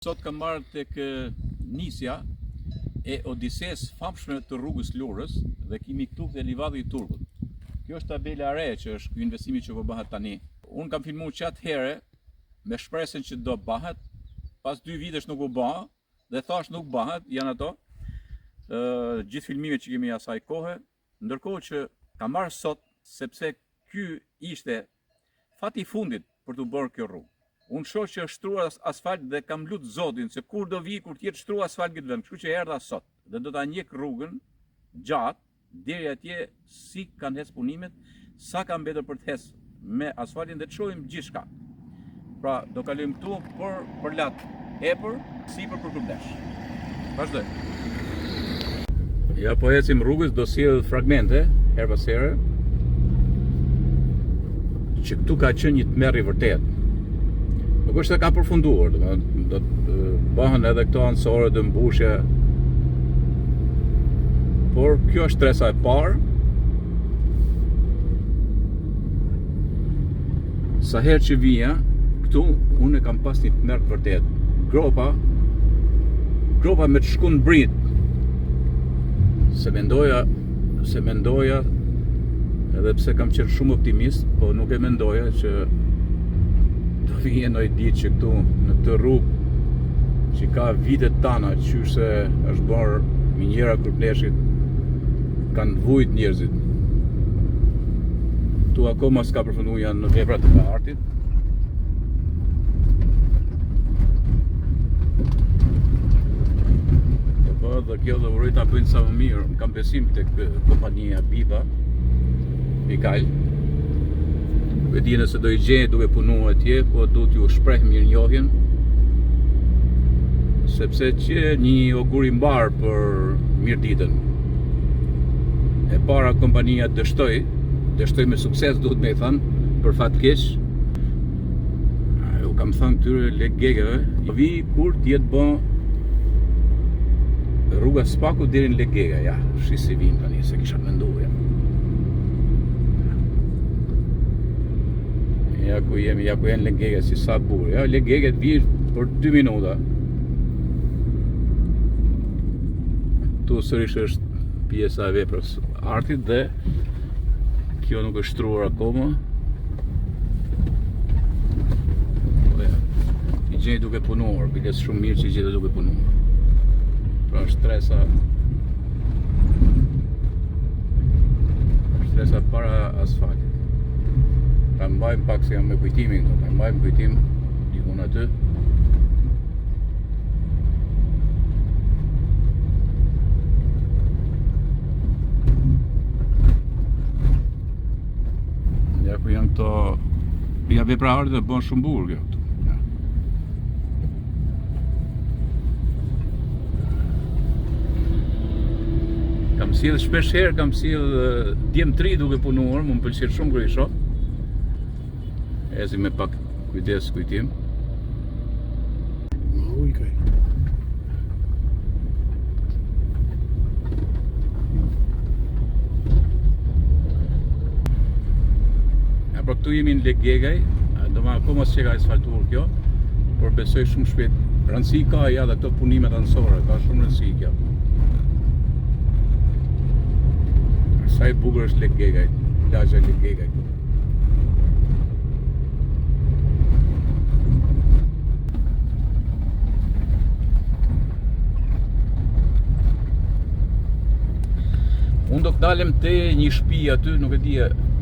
Sot kam marrë tek nisja e Odises famshme të rrugës Lurës dhe kemi këtu dhe livadhi i Turgut. Kjo është tabela e re që është ky investimi që po bëhet tani. Unë kam filmuar qatë here me shpresën që do bëhet, pas 2 vitesh nuk u bë dhe thash nuk bëhet, janë ato gjithë filmimet që kemi asaj kohe, ndërkohë që kam marrë sot sepse ky ishte fati i fundit për të bërë kjo rrugë. Unë shoh që është shtruar asfalt dhe kam lutë Zotin se kur do vi kur të jetë shtruar asfalt këtë vend, kështu që erdha sot dhe do ta njeh rrugën gjatë deri atje si kanë hes punimet, sa ka mbetur për të hes me asfaltin dhe të shohim gjithçka. Pra do kalojmë këtu për lat epër, sipër për Kurdesh. Vazhdoj. Ja po ecim rrugës, do sjell fragmente her pas here që këtu ka qenë një tmerr i vërtet. Nuk është se ka përfunduar, do të bëhen edhe këto anësore të mbushje. Por kjo është stresa e parë. Sa herë që vija, këtu unë kam pas një tmerr të vërtet. Gropa me të shkun brit. Se mendoja, edhe pse kam qenë shumë optimist, po nuk e mendoja që do vije ndoj ditë që këtu në këtë rrugë që ka vitet tana qysh se është bërë minjera Kurpleshit, kanë vujt njerëzit. Tu akoma s'ka përfunduar, janë në veprat e artit. Po dhe kjo do uroj ta bëjnë sa më mirë. Kam besim tek kompania Biba Mikal. E di nëse do i gjej duke punuar atje, po do t'ju shpreh mirënjohjen, sepse që një ogur i mbar për mirëditën. E para kompania dështoi me sukses, duhet me i thënë, për fat keq. U kam thënë këtyre legegeve, vi kur t'jetë bë rruga Spaku deri në Legega, ja, shi si vin tani, se kisha menduar. Ja ku janë Legega, si sa bukur. Ja, Legega të vijë për 2 minuta. Tu sërish është pjesa e veprës artit dhe kjo nuk është shtruar akoma. I gjej duke punuar, biles shumë mirë që i gjej duke punuar. Pra stresa para asfaltit. Ta mbajmë pak se jam me kujtimin këto, ta mbajmë kujtim dikun aty. Ja ku janë këto, ja vepra artit dhe bën shumë bukur kjo këtu. Ja. Kam sjell shpesh herë, kam sjell djemtri duke punuar, më pëlqen shumë kur i shoh. Ezi me pak kujdes kujtim. Ja, pra këtu jemi në Legegaj, do ma akoma s'qe ka asfaltuar kjo, por besoj shumë shpejt. Rëndësi ka ja dhe këto punimet anësore, ka shumë rëndësi kjo. Sa i bukur është Legegaj, lagja Legegaj. Unë do të dalem te një shtëpi aty, nuk e di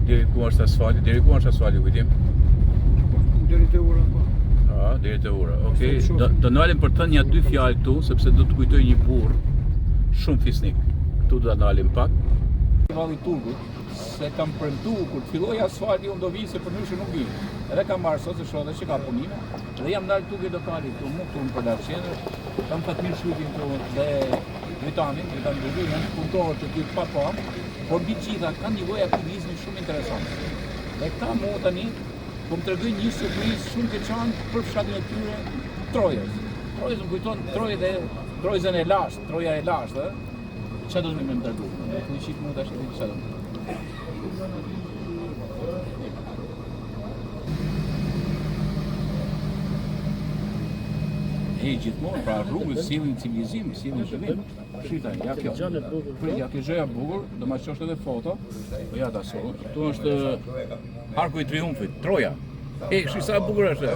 deri ku është asfalti, kujtim. Deri te ura po. Deri te ura. Okej, do ndalim për të thënë 2 fjalë këtu, sepse do të kujtoj një burr shumë fisnik. Këtu do ta ndalim pak. Valli Turgut, se kam premtuar kur të filloj asfalti unë do vi se përndryshe nuk vi. Edhe kam marrë sot se shoh edhe që ka punime dhe jam dalë këtu ke lokali këtu, nuk këtu në për qendër. Kam Fatmir Shujtin këtu dhe Vitamin, punëtorë që këtë pa, por mbi gjitha kanë një aktivizmi shumë interesant. Dhe këta mu tani, po më tregoj një surprizë shumë keqan për fshatin e tyre Trojës. Trojës më kujton Trojën e lashtë, Troja e lashtë, që do të më tregoj? Një shik mu tash edhe çfarë. E gjithmonë, pra rrugës sillin civilizim, sillin zhvillim. Shita, ja kjo. Ja kjo gjëja bukur, do ma qosh edhe foto. Po ja ta shoh. Ktu është Arku i Triumfit, Troja. E, shi sa bukur është.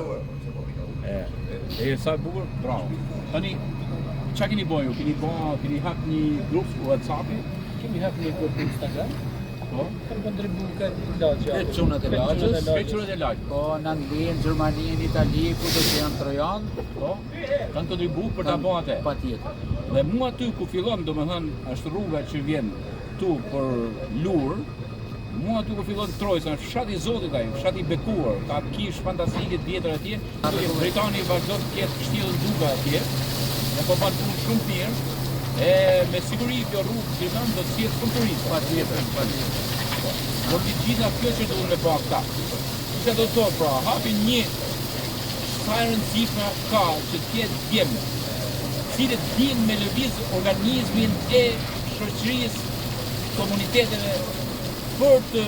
E sa bukur, bravo. Tani, çka keni bëju? Keni hap një grup WhatsApp-i? Kemi hap një grup Instagram. Po. Kam kontribuar lagja. Çunat e lagjës. Veçurat e lagj. Po, në Angli, në Gjermani, në Itali, ku do që janë trojan, Po. Kanë kontribuar për ta bën atë. patjetër. Dhe mua aty ku fillon, domethënë, është rruga që vjen tu për Lur. Mua aty ku fillon Trojsa, është fshati i Zotit ai, fshati i bekuar, ka kish fantastike të vjetër atje. Britani vazhdon të ketë kështjellën duka atje. Ne po bën punë shumë mirë. E me siguri kjo rrugë që kanë do të sjellë shumë turistë. Patjetër. Do të gjitha kjo që duhen me bë ata. Çka do të thotë pra, hapin një sa e rëndësishme ka që të ketë djemë, cilët dinë me lëviz organizmin e shoqërisë, komuniteteve për të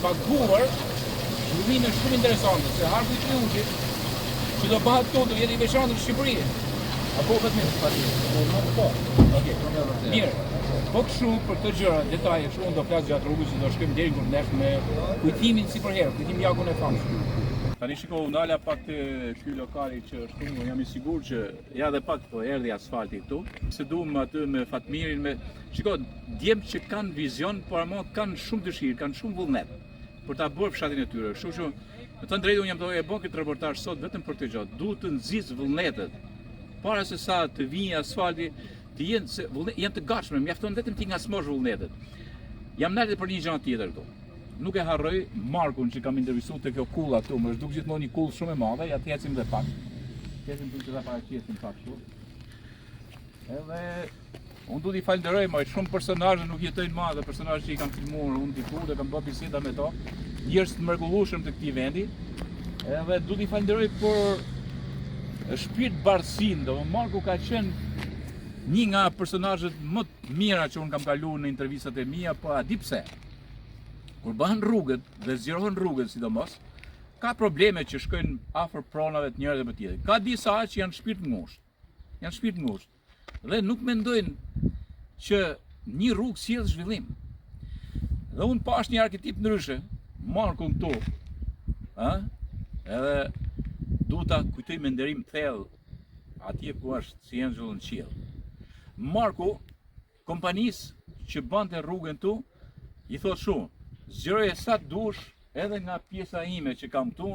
paguar zhvillime shumë interesante, se Arku i Triumfit që do bëhet këtu do jetë i veçantë në Shqipëri. Apo vetëm patjetër. Po. Okej. Mirë. Po kështu për këtë gjëra, detaje kështu unë do flas gjatë rrugës, do shkojmë deri kur ndesh me kujtimin si për herë, kujtim Jakun e famshëm. Tani shiko, u ndala pak te ky lokali që është këtu, jam i sigurt që ja dhe pak po erdhi asfalti këtu. Se duam aty me Fatmirin me shiko, djemt që kanë vizion, por ama kanë shumë dëshirë, kanë shumë vullnet për ta bërë fshatin e tyre. Kështu që me të drejtë unë jam të bën këtë reportazh sot vetëm për këtë gjë. Duhet të nxis vullnetet para se sa të vijë asfalti, të jenë se janë të gatshme, mjafton vetëm ti ngasmosh vullnetet. Jam ndalë për një gjë tjetër këtu. Nuk e harroj Markun që kam intervistuar te kjo kulla këtu, më është duk gjithmonë një kull shumë e madhe, ja të ecim dhe pak. Ecim për të dha para qesim pak këtu. Edhe unë du t'i falenderoj, më shumë personazhe nuk jetojnë më, dhe personazhe që i kam filmuar unë diku dhe kam bërë biseda me to, njerëz të mrekullueshëm të këtij vendi. Edhe du t'i falenderoj për shpirt bardhësinë, do Marku ka qenë një nga personazhet më të mira që unë kam kaluar në intervistat e mia, po a di pse? Kur bëhen rrugët dhe zgjerohen rrugët sidomos, ka probleme që shkojnë afër pronave të njëri dhe tjetrit. Ka disa që janë shpirt ngushtë. Janë shpirt ngushtë dhe nuk mendojnë që një rrugë sjell zhvillim. Dhe unë pash një arketip ndryshe, Markun këtu, edhe duhet ta kujtoj me nderim thellë atje ku është si Angel në qiell. Marku, kompanisë që bante rrugën tu, i thot shumë, zgjeroje sa dush edhe nga pjesa ime që kam tu,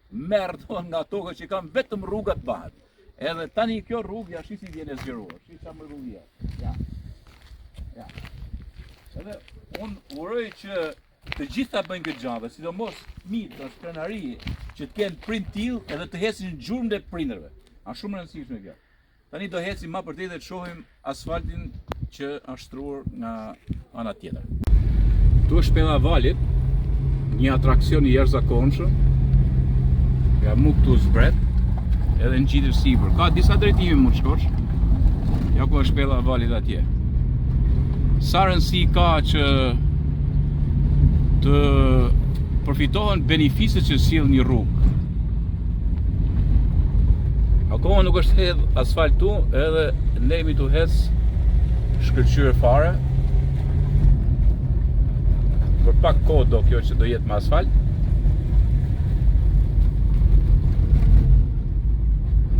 merr nga toka që kam vetëm rrugat bëhet. Edhe tani kjo rrugë ja shisi vjen e zgjeruar. Shi sa mrekullia. Ja. Edhe unë uroj që të gjithë ta bëjnë këtë gjë, sidomos fëmijët të krenari që të kenë prind tillë edhe të hesin gjurmën e prindërve. Është shumë e rëndësishme kjo. Tani do hecim më përtej dhe të shohim asfaltin që është shtruar nga ana tjetër. Tu është Shpella e Valit, një atraksion i jashtëzakonshëm. Nga Muktu zbret, edhe në gjithë sipër. Ka disa drejtime mund shkosh. Ja ku është Shpella e Valit atje. Sa rëndësi ka që të përfitohen beneficet që sjell një rrugë. Akoma nuk është hedh asfalt tu, edhe ne jemi tu hes shkëlqyer fare. Për pak kohë do kjo që do jetë me asfalt.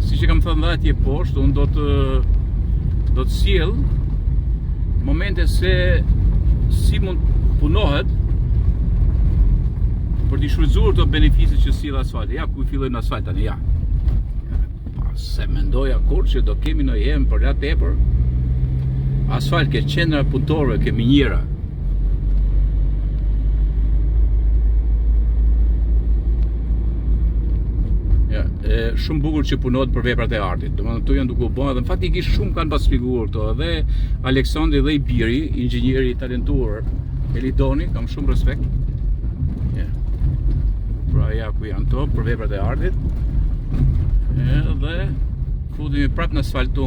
Si që kam thënë dhe atje poshtë, unë do të sjell momente se si mund punohet për t'i shfrytzuar këto benefice që sjell asfalti. Ja ku fillojnë asfalt tani, ja. Se mendoja kur që do kemi në jemë për la tepër asfalt ke qendra punëtorëve, ke minjera. Ja, shumë bukur që punohet për veprat e artit. Domethënë këtu janë duke u bërë dhe faktikisht shumë kanë pas shpjeguar këto. Dhe Aleksandri dhe i biri, inxhinieri i talentuar Elidoni, kam shumë respekt. Ja. Pra ja ku janë to për veprat e artit. Edhe futemi prapë në asfalt tu.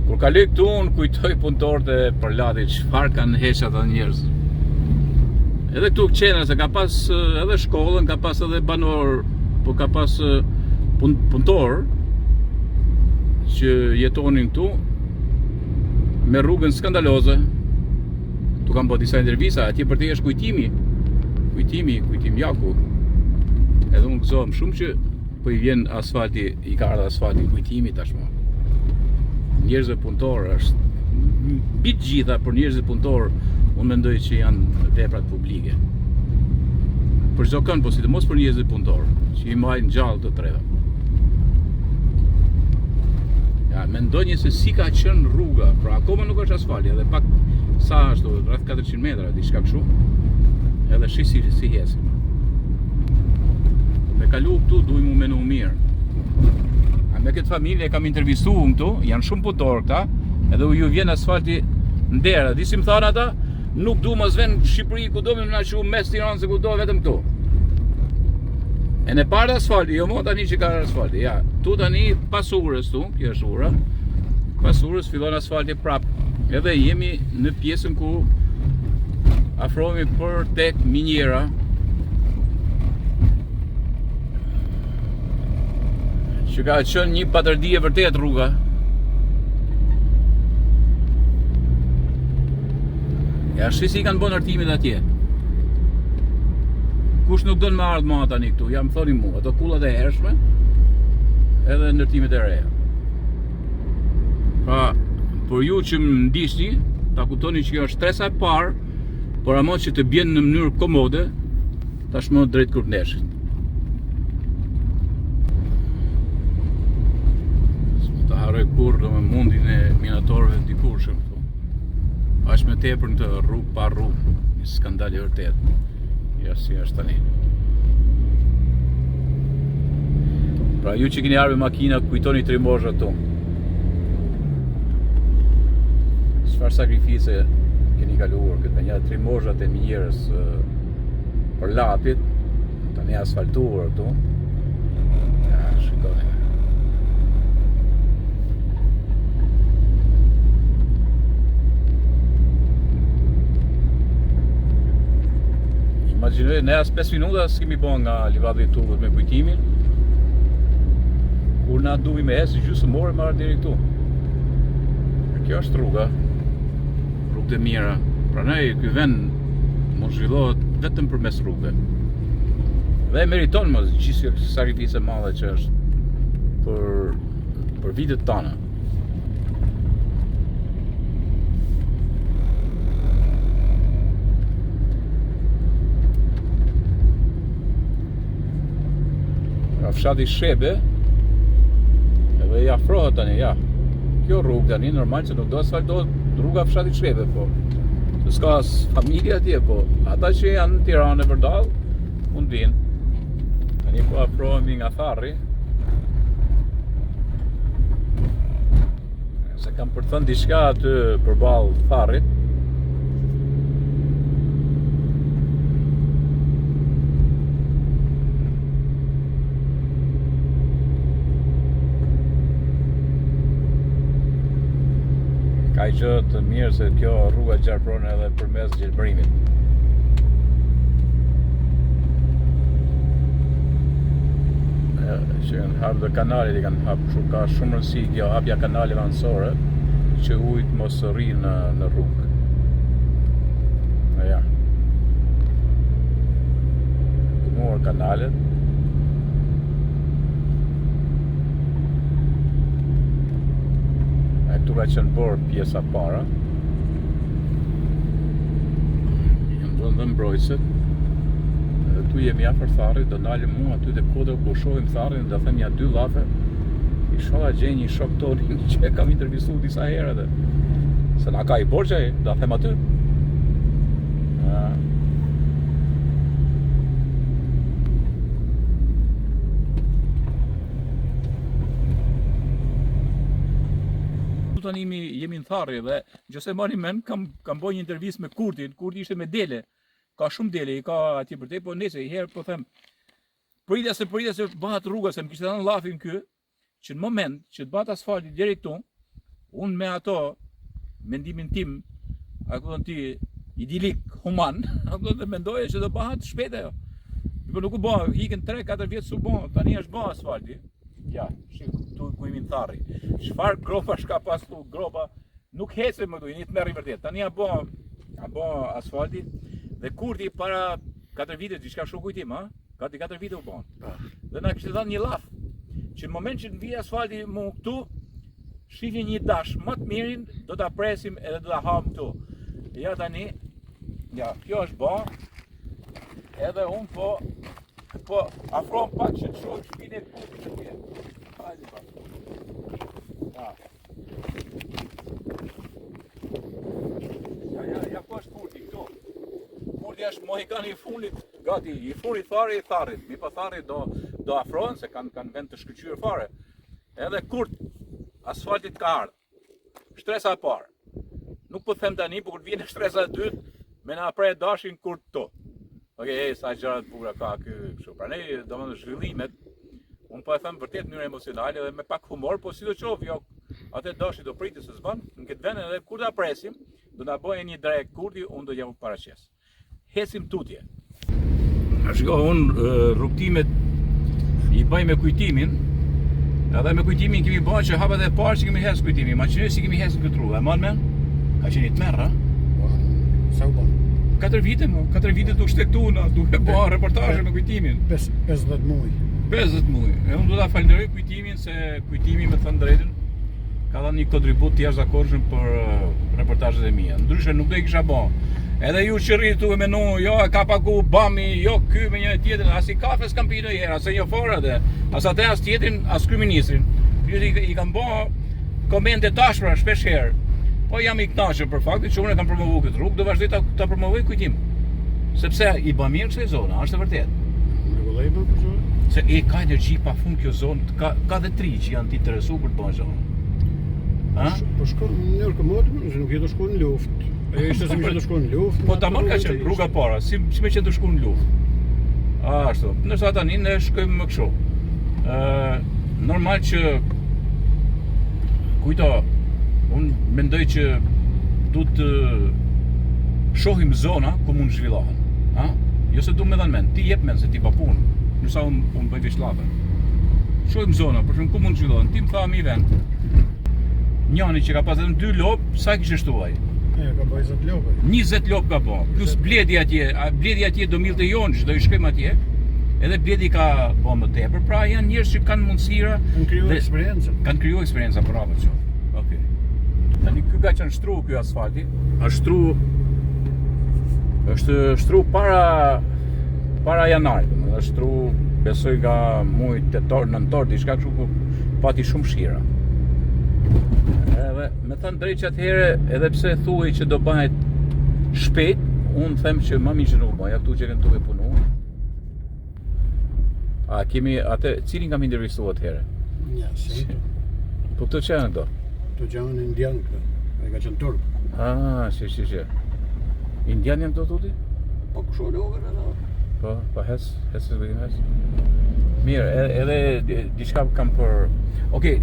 Kur kaloj këtu unë kujtoj punëtorët e Përlatit, çfarë kanë hequr ata njerëz. Edhe këtu qendra se ka pas edhe shkollën, ka pas edhe banor po ka pas punëtor që jetonin këtu me rrugën skandaloze. Tu kam po disa intervista, atje për te është kujtimi jaku. Edhe unë gëzohem shumë që po i vjen asfalti, i ka ardhur asfalti kujtimi tashmë. Njerëzve punëtor është mbi të gjitha, për njerëzit punëtor unë mendoj që janë veprat publike. Për çdo kënd, po sidomos për njerëzit punëtor, që i mbajnë gjallë të treva. Ja, mendoni se si ka qenë rruga, pra akoma nuk është asfalti, edhe pak sa ashtu, rreth 400 metra, diçka kështu. Edhe shih si hesim. Me kalu këtu duhet mu menu mirë. A me këtë familje kam intervistuar këtu, janë shumë punëtor këta, edhe ju vjen asfalti ndera. Disi më thanë ata, nuk du mos vjen Shqipëri kudo me na shu mes Tiranës se kudo vetëm këtu. E ne para asfalti, jo mo tani që ka asfalti. Ja, tu tani pas urës tu, kjo është ura. Pas urës fillon asfalti prap. Edhe jemi në pjesën ku afrohemi për tek minjera. Që ka qenë një patërdi e vërtet rruga. Ja, shi si kanë bënë ndërtimet atje. Kush nuk don me ardhë ma tani këtu, ja më thoni mua, ato kullat e hershme, edhe ndërtimet e reja. Pra, për ju që më ndishti, ta kuptoni që kjo është stresa e parë, por ama që të bjen në mënyrë komode, tashmë drejt Kurtneshit. S'më të harroj kur do me mundin e minatorëve të dikurshëm këtu. Aq me tepër në të rrugë pa rrugë, një skandal i vërtet. Ja si është tani. Pra ju që keni ardhur me makina, kujtoni Trimozha tu. Çfarë sakrifice keni kaluar këtë me një Trimozhat e minjerës për lapit, tani asfaltuar tu. Ja, shikoni. Imagjinoj, ne as 5 minuta s'kemi bo nga livadhi i Turgut me kujtimin. Kur na duhi me ecë gjysmë ore marrë deri këtu. Kjo është rruga. Rrugë e mira. Prandaj ky vend mund zhvillohet vetëm përmes rrugëve. Dhe meriton mos gjithë sakrificë e madhe që është për vitet tona. Fshati Shebe edhe i afrohet tani, ja. Kjo rrugë tani normal që nuk do asfaltohet rruga fshati Shebe, po. Se s'ka as familje atje, po. Ata që janë në Tiranë e përdallë, mund vinë. Tani po afrohemi nga Tharri. Se kam për të thënë diçka aty përballë Tharrit. Ka gjë të mirë se kjo rruga gjarpron edhe përmes gjelbërimit. Që në hapë dhe kanalit i kanë hapë, ka shumë rëndësi kjo hapja kanalit anësore që ujtë mos rri në rrugë. Ja. Këmuar kanalet. Këtu ka qenë bërë pjesa para. Jam dhënë dhe mbrojtësit. Edhe tu jemi afër Tharrit, do dalim mua aty te kodra ku shohim Tharrin, do them ja 2 llafe. Inshallah gjej një shok tonë që e kam intervistuar disa herë edhe. Se na ka i borxhe, do them aty. Tani jemi në Tharri dhe nëse marrim mend kam bërë një intervistë me Kurtin. Kurti ishte me dele. Ka shumë dele, i ka atje për te, po nese i herë po them pritja se bëhat rruga, se më kishte dhënë llafin ky, që në moment që të bëhet asfalti deri këtu, unë me ato mendimin tim, a kupton ti, idilik, human, a kupton të mendoja që do bëhet shpejt ajo. Po nuk u bë, ikën 3-4 vjet s'u bë, tani është bë asfalti. Ja, shik, tu ku jemi në Tharri. Çfarë gropa shka pas tu, gropa nuk hecën më tu, jeni të merri vërtet. Tani a bë asfalti dhe kurdi para 4 vite diçka shumë kujtim, ha? Gati 4 vite u bën. Dhe na kishte dhënë një llaf që në moment që vi asfalti mu këtu, shihni një dash më të mirin, do ta presim edhe do ta ham këtu. Ja tani, ja, kjo është bë. Edhe unë po afron pak që të shoh shpinë e kurdi që tje. Hajde pak. Ja. Ja po është kurdi këtu. Kurdi është mohikani i fundit, gati, i fundit Tharrit. Mi pa Tharri do afrohen se kanë vend të shkëlqyer fare. Edhe kurt asfaltit ka ardhur. Shtresa e parë. Nuk po them tani, por kur vjen shtresa e dytë, me na prej dashin kurt këtu. Okej, sa gjëra të bukura ka ky kështu. Prandaj domethënë zhvillimet, unë po e them vërtet në mënyrë emocionale dhe me pak humor, po sidoqoftë jo atë dashi do pritet se s'bën, në këtë vend edhe kur ta presim, do na bëjë një drejt kurdi, unë do jam paraqes. Hesim tutje. Shiko, unë rrugtimet i bëj me kujtimin, edhe me kujtimin kemi bërë që hapat e parë që kemi hes kujtimin, ma që si kemi hes këtë rrugë, e man men? Ka qenë të merra? Sa u bën? 4 vite mo, 4 vite tu shtektuar, duke bërë reportazhe me kujtimin. 50 muaj. 50 muaj. E unë do ta falenderoj kujtimin se kujtimi me thënë drejtën ka dhënë një kontribut të jashtëzakonshëm për reportazhet e mia. Ndryshe nuk do i kisha bërë. Edhe ju që rritu e menu, jo e ka pagu Bami, jo ky me një tjetër, as i kafe s'kam pi ndonjëherë, as e një forë atë, as atë as tjetrin, as kryeministrin. I kam bërë komente tashpra shpesh herë. Po jam i kënaqur për faktin që unë e kam promovuar këtë rrugë, do vazhdoj ta promovoj kujtim. Sepse i bën mirë kësaj zone, është e vërtetë. Rregulloi bën për zonë. Se ka energji pafund kjo zonë, ka dhe tri që janë të interesuar për të bërë zonë. Ha? Po shkon në mënyrë komode, se nuk je të shkon në luftë. E ishte se më të shkon në luftë. Po tamam ka qenë rruga para, si më qenë të shkon në luftë. Ashtu, ndërsa tani ne shkojmë më kështu. Normal që kujto, unë mendoj që du të shohim zona ku mund zhvillohen. Ha? Jo se du me dhanë mend, ti jep mend se ti pa punë, nërsa unë bëj veç llafën. Shohim zona, për shumë ku mund zhvillohen. Ti më tha mi vend. Njani që ka pas edhe 2 lopë, sa kishte shtuaj? Ka bëj 20 lopë. 20 lopë ka bo, plus bledi atje do milte jonë që do i shkojmë atje. Edhe bledi ka bo më tepër, pra janë njerëz që kanë mundësira. Kanë kriju eksperiencë. Kanë kriju eksperiencë, bravo qo. Okej. Tani ky ka qenë shtru ky asfalti. Është shtru para janarit, domethënë është shtru besoj nga muaj tetor, nëntor, diçka kështu ku pati shumë shira. Edhe me thënë drejt që atëherë, edhe pse thuaj që do bëhet shpejt, unë them që më mirë që nuk bëj, ja këtu që kanë duke punu. A kemi atë, cilin kam intervistuar atëherë? Ja, si. Po këto që janë këto? Këto që janë indian këto. Ai ka qenë turp. Si. Indian janë këto tuti? Po kusho logën edhe. Po hes. Mirë, edhe diçka kam për... Okej,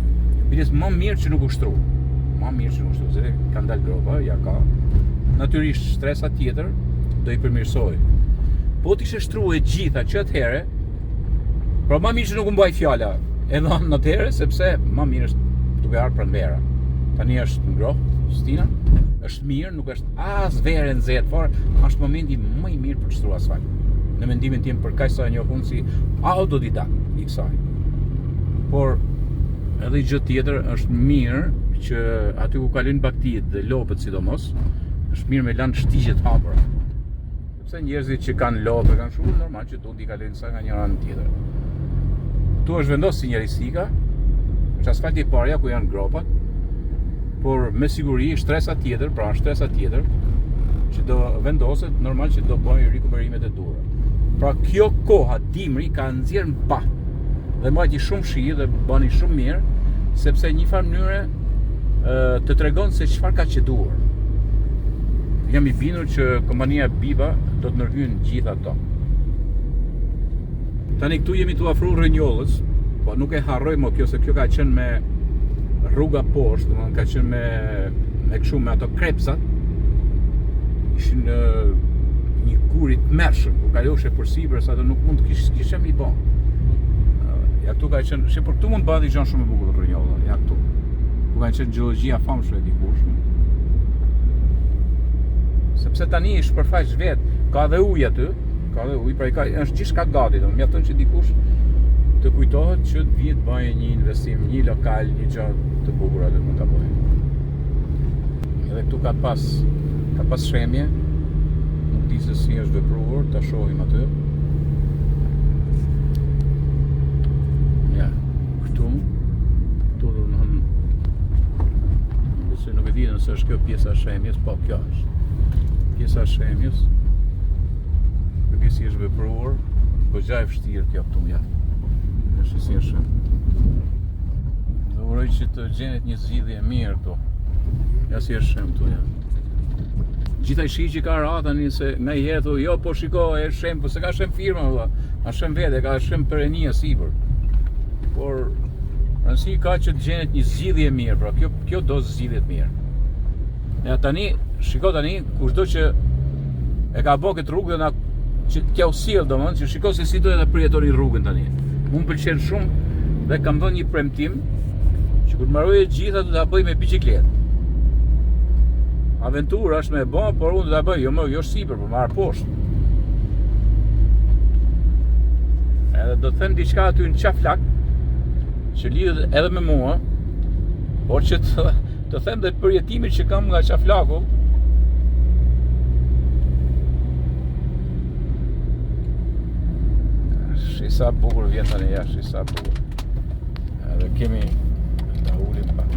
bides më mirë që nuk u shtru. Se kanë dalë gropa, ja ka. Natyrisht stresa tjetër do i përmirësoj. Po t'ishe shtru e gjitha që atëhere, pra më mirë që nuk u mbaj fjala edhe në atëhere, sepse më mirë është duke ardhur pranvera. Tani është ngrohtë, stina, është mirë, nuk është as verë nxehtë fare, është momenti më i mirë për të shtruar asfalt. Në mendimin tim për kaq sa një punë si autodidakt i kësaj. Por edhe gjë tjetër është mirë që aty ku kalojnë baktijet dhe lopët sidomos, është mirë me lanë shtigje të hapura. Sepse njerëzit që kanë lopë kanë shumë normal që do t'i kalojnë sa nga njëra në tjetër. Tu është vendosur sinjalistika, është asfalti i parë ku janë gropat, por me siguri shtresa tjetër që do vendoset, normal që do bëjnë rikuperimet e duhura. Pra kjo koha dimri ka nxjerrë mba dhe mbajti shumë shi dhe bëni shumë mirë, sepse një farë mënyre të tregon se çfarë ka qeduar. Jam i bindur që kompania Biba do të ndërhyjnë gjithë ato. Tani këtu jemi tu afru Rënjollës, po nuk e harroj më kjo se kjo ka qenë me rruga poshtë, domethënë ka qenë me kështu me ato krepsat. Ishin një kurit mërshëm, ku kaloshe për sipër, sa të nuk mund të kishem i bon. Ja këtu ka qenë, që për këtu mund bëhet i gjanë shumë e bukur të Rënjolla, ja këtu. Ku ka qenë gjeologjia famshme e dikush. Sepse tani është përfaq vetë, ka dhe ujë aty, pra është gjithçka gati, mjafton që dikush të kujtohet që të vijë të bëjë një investim, një lokal, një gjë të bukur aty mund ta bëjë. Edhe këtu ka pas shemje, nuk di se si është vepruar, ta shohim aty. Ja, këtu do të thonë, se nuk e di nëse është kjo pjesa e shemjes, po kjo është. Pjesa e shemjes, nuk si është vepruar, po gjaj vështirë kjo këtu, ja. Është si është. Dhe uroj që të gjenet një zgjidhje mirë këtu. Ja si është shem këtu, ja. Gjithaj shi që ka ra tani se nga i herë jo po shiko e shem, po se ka shem firma valla, a shem vete, ka shem perenia sipër. Por rëndësi ka që të gjenet një zgjidhje mirë, pra kjo do zgjidhje të mirë. Ja tani, shiko tani, kushdo që e ka bë këtë rrugë dhe që t'ja u sjell domethënë, që shiko se si do të përjetoni rrugën tani. Mu m'pëlqen shumë dhe kam dhënë një premtim që kur mbaroj e gjitha do ta bëj me biçikletë. Aventura është me bë, por unë do ta bëj, jo sipër, por marr poshtë. Edhe do të them diçka aty në qaflak që lidhet edhe me mua, por që të them dhe përjetimin që kam nga qaflaku. Sa bukur vjen tani jashtë, sa bukur. Edhe kemi ta ulim pak.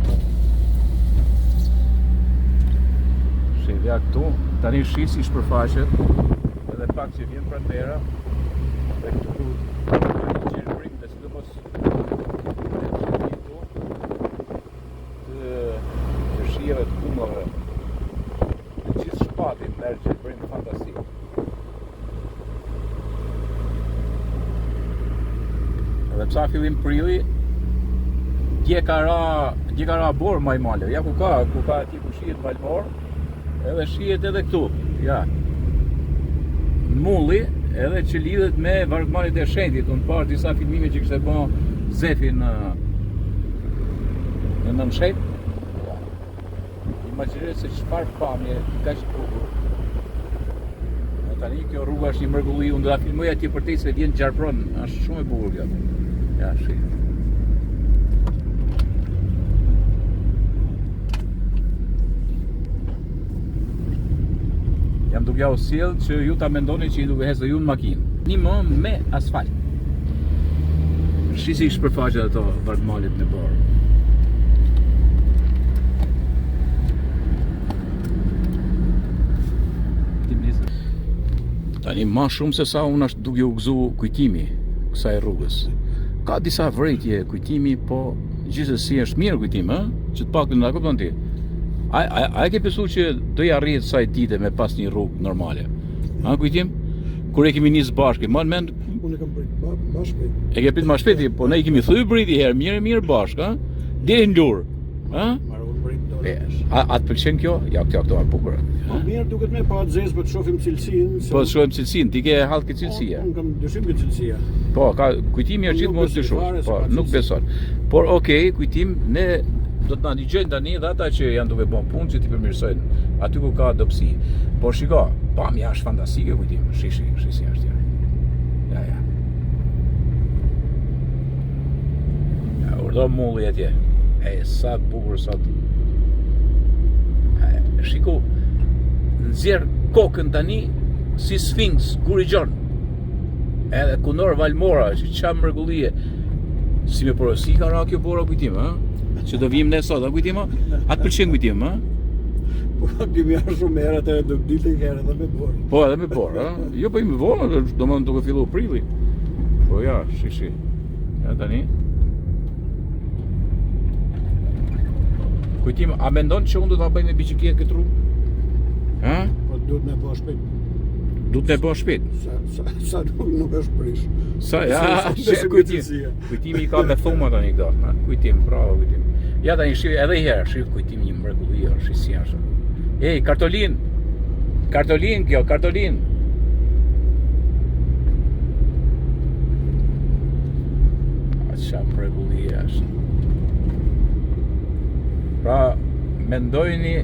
Shevja këtu, tani shis i shpërfaqet, edhe pak që vjen pranvera, dhe këtu një gjelbrim, dhe sidomos të shijeve të kumave, dhe gjithë shpati merr gjelbrim fantastik. Dhe psa fillim prilli, dje ka ra borë majmale, ja ku ka ati ku shihet malmor, edhe shihet edhe këtu, ja. Mulli, edhe që lidhet me vargmalit e shenjtit, unë parë disa filmime që kishte bë Zefi në nëmshet. Ja. Imagjinoj se çfarë pamje, kaq bukur. Tani kjo rruga është një mrekulli, unë do ta filmoj atje përtej se vjen gjarpron, është shumë e bukur kjo. Ja, shi. Jam duke u sjell që ju ta mendoni që i duke hezë ju në makinë. Një më me asfalt. Shisi shpërfaqet ato vargmalit në borë. Tani ma shumë se sa unë është duke u gëzu kujtimi kësaj rrugës. Ka disa vrejtje kujtimi, po gjithsesi është mirë kujtimi, që të paktën na kupton ti. A e ke besu që do i arrihet saj dite me pas një rrugë normale? Ha kujtim? Kur e kemi nisë bashkë, më mend. Unë kam prit bashkë. E ke prit më shpejt, po ne i kemi thyer briti herë, mirë bashkë, ha? Deri në Lur. Ha? A të pëlqen kjo? Ja, këto është bukur. Po mirë duket me pa zezë, po të shohim cilësinë. Po të shohim cilësinë, ti ke hall këtë cilësia. Unë kam dyshim këtë cilësia. Po, ka kujtimi është gjithmonë dyshuar. Po, nuk beson. Por okay, kujtim ne do të na dëgjojnë tani dhe ata që janë duke bën punë që ti përmirësojnë aty ku ka dobësi. Por shiko, pamja është fantastike kujtim. Shisi është ja. Ja, urdhë mulli atje. Sa të bukur, sa të... Shiko, nxjerr kokën tani si Sfinks, Gurigjon. Edhe kunor Valmora, që qa mrekullie. Si me porosi ka ra kjo bora kujtim, ha? Që do vijmë ne sot, a kujtim, ha? A të pëlqen kujtim, ha? Po, kemi arë shumë herë atë do dilte herë edhe me borë. Po, edhe me borë, ha? Jo, po i me vonë, do më duke fillu prilli. Po, ja, shi. Ja, tani. Kujtim, a mendon që unë do ta bëj me biçikletë këtë rrugë? Ha? Po duhet me bëj shpejt. Duhet me bëj shpejt. Sa nuk është prish. Sa kujtimi ka me thuma tani këto. Ha, kujtim, bravo kujtim. Ja tani shi edhe një herë, shi kujtimi një mrekulli, shi si është. Ej, kartolin kjo, kartolin. qa mrekulli është. Pra, mendojni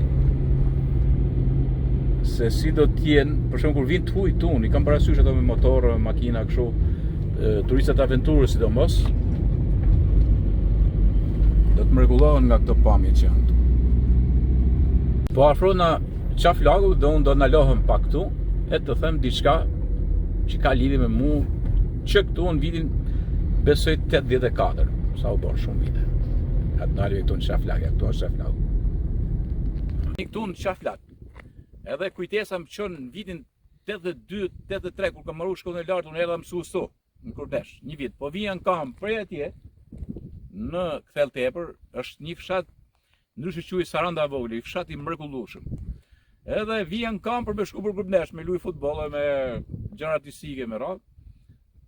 se si do t'jenë, për shumë kur vinë t'huj tunë, i kam parasysh ato me motorë, makina, kështu, turistat aventurës sidomos, do të mrekullohen nga këto pamje që janë tu. Po afrona qaf lagu dhe unë do n'alohem pak këtu, e të them diçka që ka lidhje me mu, që këtu në vitin besoj 84, sa u bërë shumë vite. Atë nalve këtu në Qaflag, këtu është Qaflag. Këtu në Qaflag, edhe kujtesa më qënë në vitin 82-83, kur kam marru shkollën e lartë, unë edhe mësues këtu, në Kurdesh, një vit. Po vija në kam prej atje, në Kthell Tepër, është një fshat, ndryshe quaj Saranda Vogli, fshat i mrekullueshëm. Edhe vija në kam për me shku për Kurdesh, me luj futboll, me gjëra artistike, me radhë.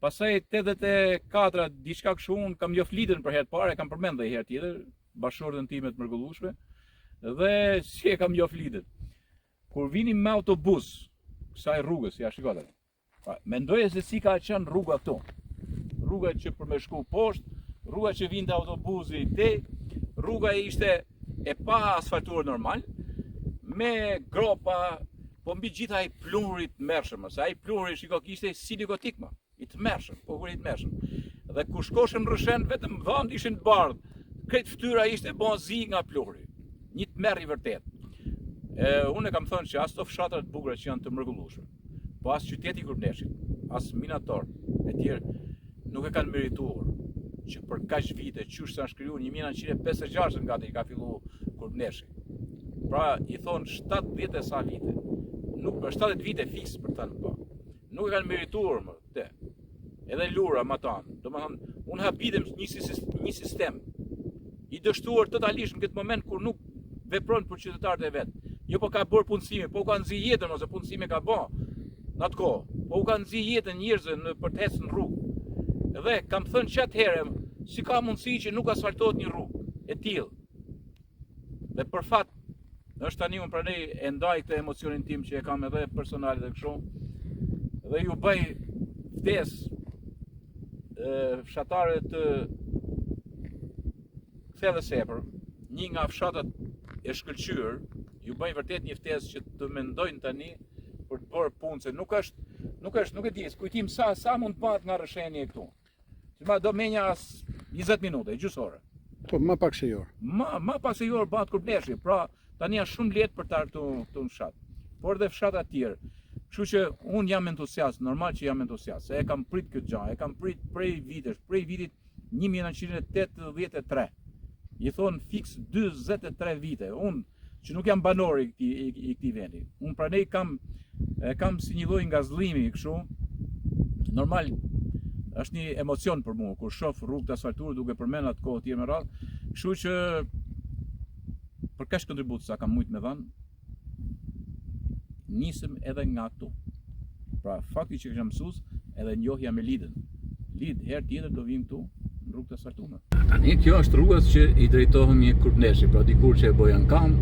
Pastaj 84 diçka kështu unë kam njoflitën për herë të parë, kam përmend edhe herë tjetër, bashkëshortën time të mrekullueshme, dhe si e kam njoflitën. Kur vini me autobus kësaj rrugës, ja shikoj. Mendoje se si ka qenë rruga këtu. Rruga që për me shku poshtë, rruga që vinte autobusi te, rruga ishte e pa asfaltuar normal, me gropa, po mbi gjitha ai pluhurit mërshëm, se ai pluhuri shiko kishte silikotik më. I të mërshëm, po kur i të mërshëm. Dhe ku shkoshëm rrëshen, vetëm dhënd ishin të bardhë. Kretë fytyra ishte bon zi nga pluhuri. Një të merr i vërtet. Unë e kam thënë që as to fshatrat bukura që janë të mrekullueshme, po as qyteti Kurdeneshit, as Minator, e tjerë, nuk e kanë merituar që për kaq vite, qysh sa shkruan 1956 nga i ka filluar Kurdeneshi. Pra i thonë 70 e sa vite. Nuk 70 vite fiks për ta në nuk e kanë merituar më te. Edhe lura më tanë. Domethënë, unë habitem një sistem i dështuar totalisht në këtë moment kur nuk vepron për qytetarët e vet. Jo po ka bërë punësime, po ka nxjerr jetën ose punësime ka bë në atë kohë. Po u ka nxjerr jetën njerëzve për të ecën në rrugë. Dhe kam thënë që atëherë, si ka mundësi që nuk asfaltohet një rrugë e tillë. Dhe për fat, është tani unë pranej e ndaj këtë emocionin tim që e kam edhe personal dhe kështu. Dhe ju bëj ftesë fshatare të Kthellës Sepër, një nga fshatat e shkëlqyer, ju bëj vërtet një ftesë që të mendojnë tani për të bërë punë, se nuk e di, kujtim sa mund të bëhet nga rrëshenje këtu. Që do menja as 20 minuta, gjysore. Po, ma pak se jorë. Ma pak se jorë bëhet Kurdeneshi, pra tani është shumë lehtë për ta këtu në fshat. Por dhe fshatat tjerë. Kështu që unë jam entusiast, normal që jam entusiast, se e kam prit këtë gjë, e kam prit prej vitit 1983. I thonë fiks 23 vite, unë që nuk jam banor i këtij vendi. Unë pranej kam si një lloj ngazllimi kështu. Normal është një emocion për mua kur shoh rrugë të asfaltuar duke përmend atë kohë tjetër me radhë. Kështu që për kaq kontribut sa kam mujt me dhënë, nisëm edhe nga këtu. Pra fakti që kisha mësues edhe njohja me lidën. Lid herë tjetër do vim këtu në rrugë të asfaltuar. Tani kjo është rruga që i drejtohemi Kurdeneshi, pra dikur që e bojan kam.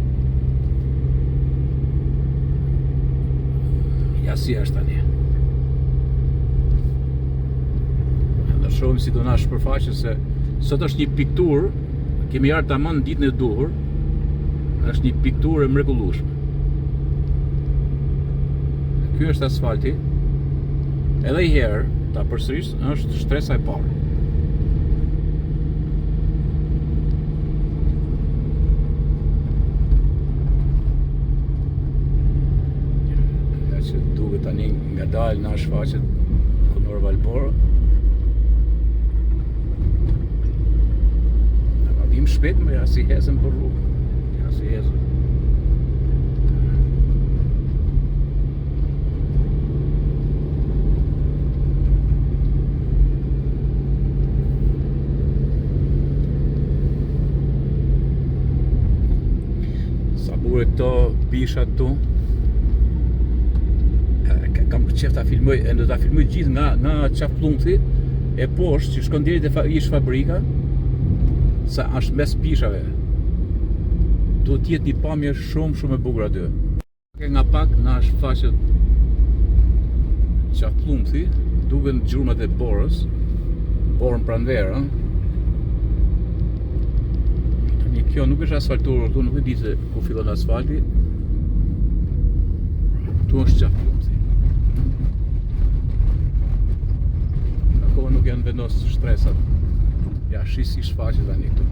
Ja si është tani. Ne shohim si do na shpërfaqet se sot është një pikturë, kemi ardhur tamam ditën e duhur. Është një pikturë e mrekullueshme. Ky është asfalti. Edhe i herë, ta përsëris, është shtresa e parë. Ja që duket tani nga dalë na shfaqet Konor Valbor. Na vim shpejt më ja si hesëm për rrugë. Ja si hesëm. Këto bishat tu kam qef ta filmoj, e do ta filmoj gjithë nga qafpllumthi e poshtë që shkon deri te ish fabrika, sa është mes pishave. Do të jetë një pamje shumë e bukur aty. Nga pak na shfaqet qafpllumthi, duken gjurmat e borës, borën pranverë, kjo nuk është asfaltuar, këtu nuk e di se ku fillon asfalti. Tu është qafë plumësi. Akoma nuk janë vendos shtresat. Ja, shisi shfaqe tani këtu.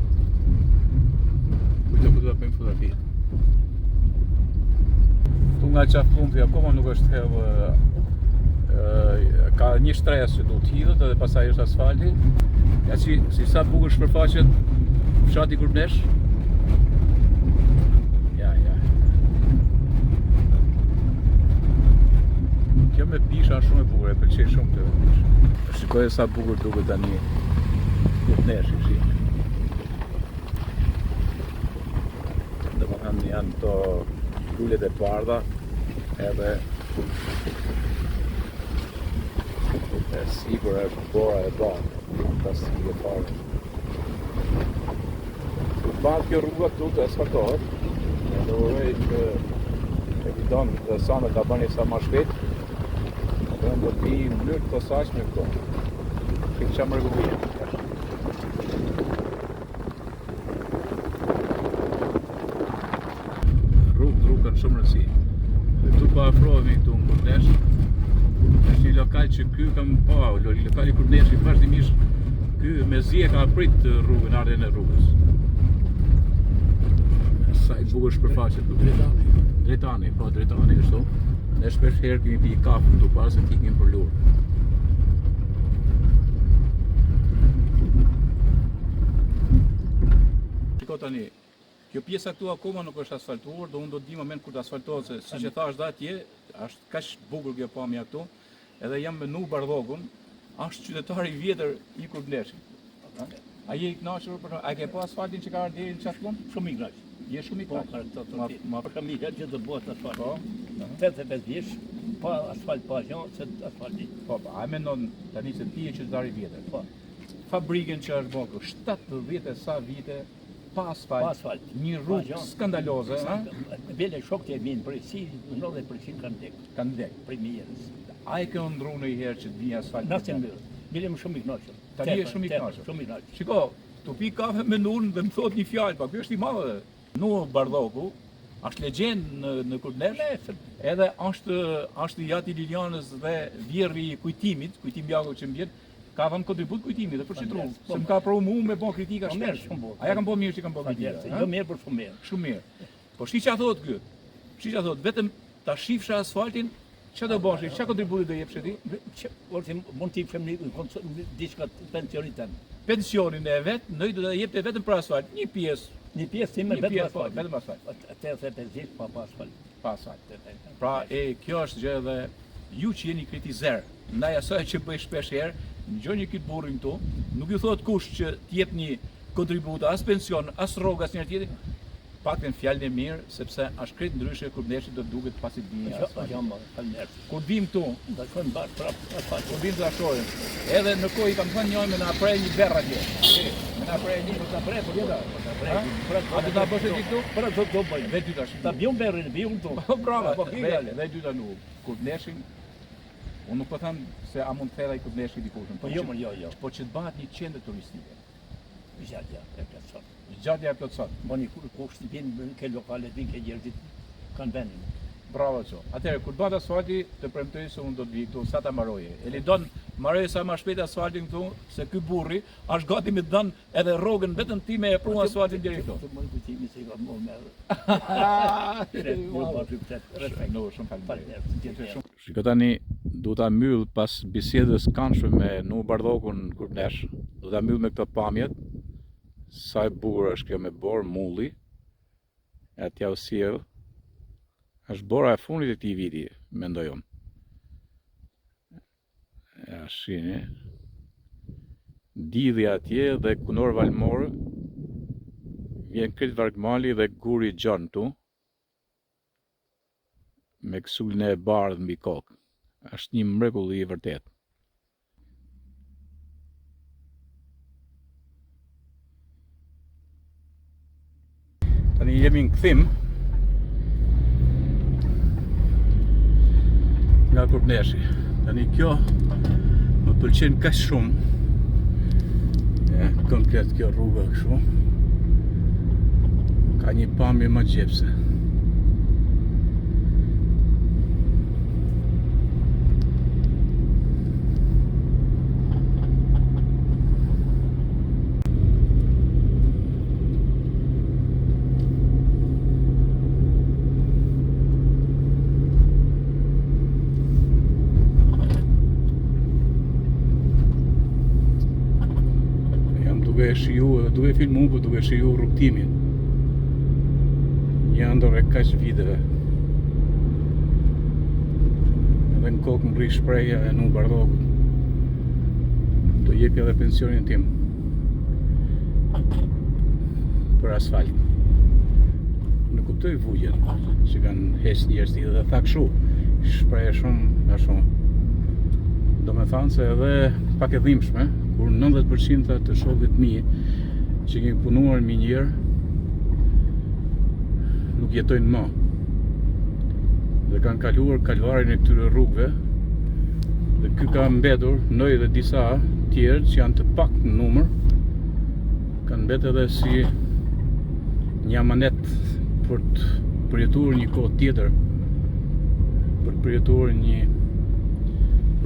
Kujto ku do të bëjmë fotografi. Tu nga qafë plumësi akoma nuk është thellë. Ka një shtresë që duhet hidhet edhe pastaj është asfalti. Ja si sa bukur shpërfaqet fshati Kurbnesh. Ja. Kjo me pisha shumë e bukur, e pëlqej shumë këtë pishë. Shikoj sa bukur duket tani Kurbneshi, shi. Domethënë janë këto lulet e bardha edhe e sigur është bora e bardhë, pas i e parë. Badë kjo rruga këtu të asfaltohet, dhe uroj që e vidon dhe sanë të bëni sa ma shpejt, dhe në do të vi në mënyrë të posaçme këtu. Këtë që më rëgullia. Rrugën shumë rësi. Dhe këtu pa afrohemi këtu në Kurbnesh. Është një lokal që ky kam pa, lokali Kurbneshi vazhdimisht ky mezi e ka prit rrugën, ardhen e rrugës. Sa i bukur shpërfaqet këtu. Drejtani kështu. Ne shpesh herë kemi pi kafë këtu para se të ikim për lurë. Shiko tani, kjo pjesa këtu akoma nuk është asfaltuar, do unë do të di moment kur të asfaltohet, se siç e thash dha atje, është kaq bukur kjo pamja këtu, edhe jam me Nu Bardhogun, është qytetari i vjetër i Kurbneshit. A je i kënaqur për a ke pa asfaltin që ka ardhur deri në çafllon? Shumë i kënaq. Je shumë i kënaqur. Ma për kam i herë që do të bëhet asfalt. Po. 85 vjeç, pa asfalt pa gjë, se asfalti. Po, a mendon tani se ti je qytetari i vjetër? Po. Fabrikën që është bërë 70 e sa vite pa asfalt. Një rrugë skandaloze, ha? Vele shokët e minë për si 90% kanë vdek. Për njerëz. A e ke ndruar në herë që të vijë asfalt? Nasin mbyrë. Bile më shumë i kënaqur. Tani je shumë i kënaqur. Shumë i kënaqur. Shiko, tu pi kafe me Nurën dhe më thot një fjalë, pa ky është i madh. Nu Bardhogu është legjend në Kurbnesh, edhe është i Jati Lilianës dhe vjerri i kujtimit Jago që mbjet, ka dhënë kontribut kujtimit dhe për çitru, se më ka provu mua me bën kritika shpesh. A ja kanë bën mirë që kanë bën kritika. Jo mirë për shumë mirë. Shumë mirë. Po shi çfarë thot ky? Shi çfarë thot? Vetëm ta shifsha asfaltin, çfarë do bësh? Çfarë kontributi do jepsh ti? Ose mund të jepshem diçka pensionit tëm. Pensionin e vet, ndoj do ta jepte vetëm për asfalt, një pjesë. Një pjesë time vetëm asfalt. 85 vjeç pa asfalt. Pa asfalt. Pra kjo është gjë edhe ju që jeni kritizer ndaj asaj që bëj shpesh herë, ngjoni këtë burrin këtu, nuk ju thotë kush që të jep një kontribut as pension, as rrogë as njëri tjetër, paktën fjalën e mirë, sepse as krejt ndryshe Kurbneshi do duket pasi të vijë asfalt. Kur vim këtu, do shkojmë bash prapë asfalt. Kur vim të shohim. Edhe në kohë i kam thënë njëri me na prej një berr atje. Me na prej një ta prej por jeta. A do ta bësh ti këtu? Pra do bëj. Vetë dy tash. Ta bjom berrin, bjom këtu. Bravo. Dhe dy tani Kurbneshin. Unë nuk po them se a mund të thellaj Kurbneshi dikush. Po jo. Po që të bëhet një qendër turistike. Gjatja e plotësot. Gjatja e plotësot. Bani kushti vjen ke lokalet, vjen ke njerëzit kanë vendin. Bravo ço. Atëherë kur bëhet asfalti, të premtoj se unë do të vi këtu sa ta mbaroje. Elidon mbaroj sa më shpejt asfaltin këtu, se ky burri është gati me të dhënë edhe rrogën vetëm ti me e pru asfaltin deri këtu. Të mund kujtimi se ka më merr. Shiko tani, du ta mbyll pas bisedës këndshme me Nu Bardhogun në Kurbnesh, du ta mbyll me këto pamjet, sa e bukur është kjo me borë mulli, e t'ja u sjell, është bora e fundit e këtij viti, mendoj unë. Ja, shihni, Didhja atje dhe Kunor Valmorë, vjen Krit Vargmali dhe Guri Gjon tu, me kësullin e bardhë mbi kokë. Është një mrekulli i vërtet. Tani jemi në kthim nga Kurbneshi. Tani kjo më pëlqen kaq shumë. Komplet kjo rruga kështu. një pamje më gjepse. Duke shiju edhe duke filmu, po duke shiju rrugtimin. Një ndër e kaq viteve. Edhe në kokë më rri shpreja e në bardhokut. Do jepja edhe pensionin tim për asfalt. Në kuptoj vujën që kanë heq njerëzit dhe tha kështu, shpreja shumë a shumë. Do me thanë se edhe pak e dhimbshme, kur 90% të shokëve të mi që kemi punuar minjer nuk jetojnë më dhe kanë kaluar kalvarin e këtyre rrugëve dhe ky ka mbetur, ndoj dhe disa tjerë që janë të pak në numër kanë mbetur edhe si një amanet për të përjetuar një kohë tjetër, për të përjetuar një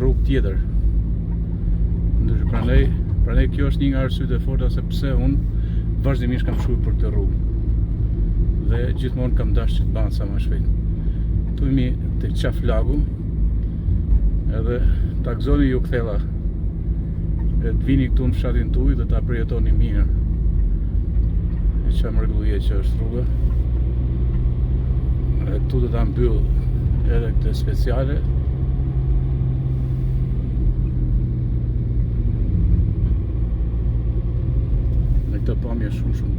rrugë tjetër. Ndërsa prandaj kjo është një nga arsyet e forta se pse unë vazhdimisht kam shkuar për këtë rrugë. Dhe gjithmonë kam dashur që të bëhen sa më shpejt. Tu jemi tek Qaflagu, edhe ta gëzoni ju kthella. E të vini këtu në fshatin tuaj dhe ta përjetoni mirë. E çfarë mrekullie që është rruga. Edhe këtu do ta mbyll edhe këtë speciale. Këtë pamje shumë